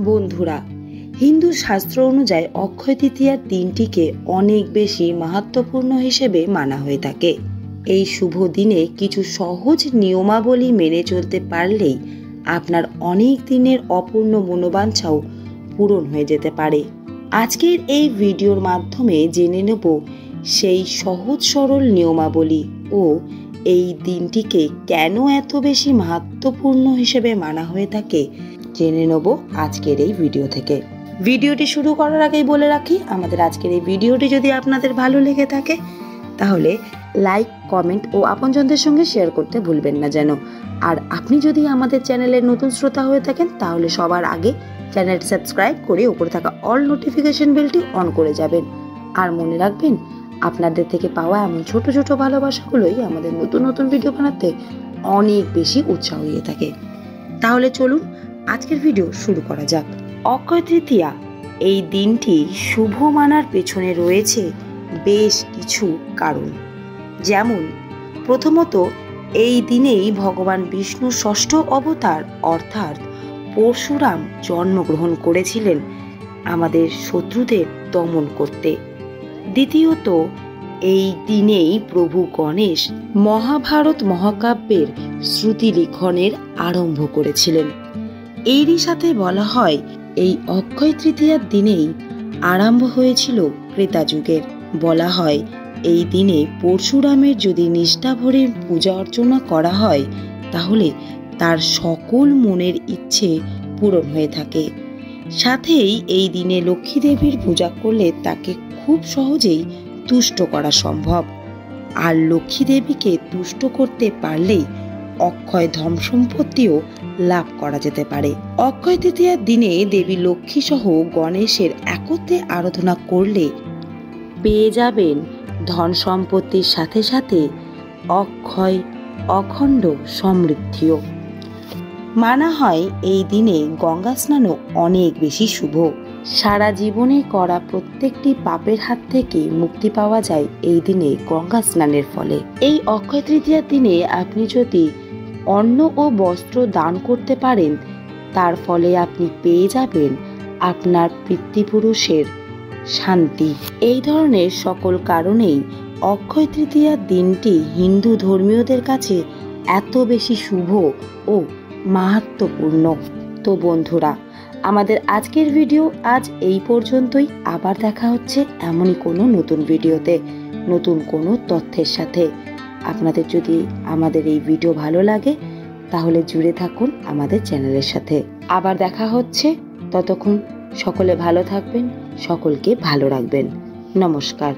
বন্ধুরা, হিন্দু শাস্ত্র অনুযায়ী অক্ষয় তৃতীয়ার দিনটিকে অনেক বেশি মাহাত্ম্যপূর্ণ হিসেবে মানা হয়ে থাকে। এই শুভ দিনে কিছু সহজ নিয়মাবলী মেনে চলতে পারলেই আপনার অনেক দিনের অপূর্ণ মনোবাঞ্ছাও পূরণ হয়ে যেতে পারে। আজকের এই ভিডিওর মাধ্যমে জেনে নেব সেই সহজ সরল নিয়মাবলী ও এই দিনটিকে কেন এত বেশি মাহাত্ম্যপূর্ণ হিসেবে মানা হয়ে থাকে জেনে নেব আজকের এই ভিডিও থেকে। ভিডিওটি শুরু করার আগেই বলে রাখি, আমাদের আজকের এই ভিডিওটি যদি আপনাদের ভালো লেগে থাকে তাহলে লাইক, কমেন্ট ও আপনজনদের সঙ্গে শেয়ার করতে ভুলবেন না যেন। আর আপনি যদি আমাদের চ্যানেলের নতুন শ্রোতা হয়ে থাকেন তাহলে সবার আগে চ্যানেলটি সাবস্ক্রাইব করে উপরে থাকা অল নোটিফিকেশন বেলটি অন করে যাবেন। আর মনে রাখবেন, আপনাদের থেকে পাওয়া এমন ছোট ছোট ভালোবাসাগুলোই আমাদের নতুন নতুন ভিডিও বানাতে অনেক বেশি উৎসাহ দিয়ে থাকে। তাহলে চলুন আজকের ভিডিও শুরু করা যাক। অক্ষয় তৃতীয়া এই দিনটি শুভ মানার পেছনে রয়েছে বেশ কিছু কারণ। যেমন প্রথমত, এই দিনেই ভগবান বিষ্ণুর ষষ্ঠ অবতার অর্থাৎ পরশুরাম জন্মগ্রহণ করেছিলেন আমাদের শত্রুদের দমন করতে। দ্বিতীয়ত, এই দিনেই প্রভু গণেশ মহাভারত মহাকাব্যের শ্রুতি লিখনের আরম্ভ করেছিলেন। এরই সাথে বলা হয় এই অক্ষয় তৃতীয়ার দিনেই আরম্ভ হয়েছিল ত্রেতা যুগের। বলা হয় এই দিনে পরশুরামের যদি নিষ্ঠা ভরে পূজা অর্চনা করা হয় তাহলে তার সকল মনের ইচ্ছে পূরণ হয়ে থাকে। সাথেই এই দিনে লক্ষ্মী দেবীর পূজা করলে তাকে খুব সহজেই তুষ্ট করা সম্ভব। আর লক্ষ্মী দেবীকে তুষ্ট করতে পারলেই অক্ষয় ধন সম্পত্তিও লাভ করা যেতে পারে। অক্ষয় তৃতীয়ার দিনে দেবী লক্ষ্মী সহ গণেশের একত্রে আরাধনা করলে পেয়ে যাবেন ধন সম্পত্তির সাথে সাথে অক্ষয় অখণ্ড সমৃদ্ধিও। মানা হয় এই দিনে গঙ্গা স্নানও অনেক বেশি শুভ। সারা জীবনে করা প্রত্যেকটি পাপের হাত থেকে মুক্তি পাওয়া যায় এই দিনে গঙ্গা স্নানের ফলে। এই অক্ষয় তৃতীয়ার দিনে আপনি যদি অন্ন ও বস্ত্র দান করতে পারেন তার ফলে আপনি পেয়ে যাবেন আপনার পিতৃপুরুষের শান্তি। এই ধরনের সকল কারণেই অক্ষয় তৃতীয়ার দিনটি হিন্দু ধর্মীয়দের কাছে এত বেশি শুভ ও মাহাত্ম্যপূর্ণ। তো বন্ধুরা, আমাদের আজকের ভিডিও আজ এই পর্যন্তই। আবার দেখা হচ্ছে এমনই কোনো নতুন ভিডিওতে নতুন কোনো তথ্যের সাথে। আপনাদের যদি আমাদের এই ভিডিও ভালো লাগে তাহলে জুড়ে থাকুন আমাদের চ্যানেলের সাথে। আবার দেখা হচ্ছে, ততক্ষণ সকলে ভালো থাকবেন, সকলকে ভালো রাখবেন। নমস্কার।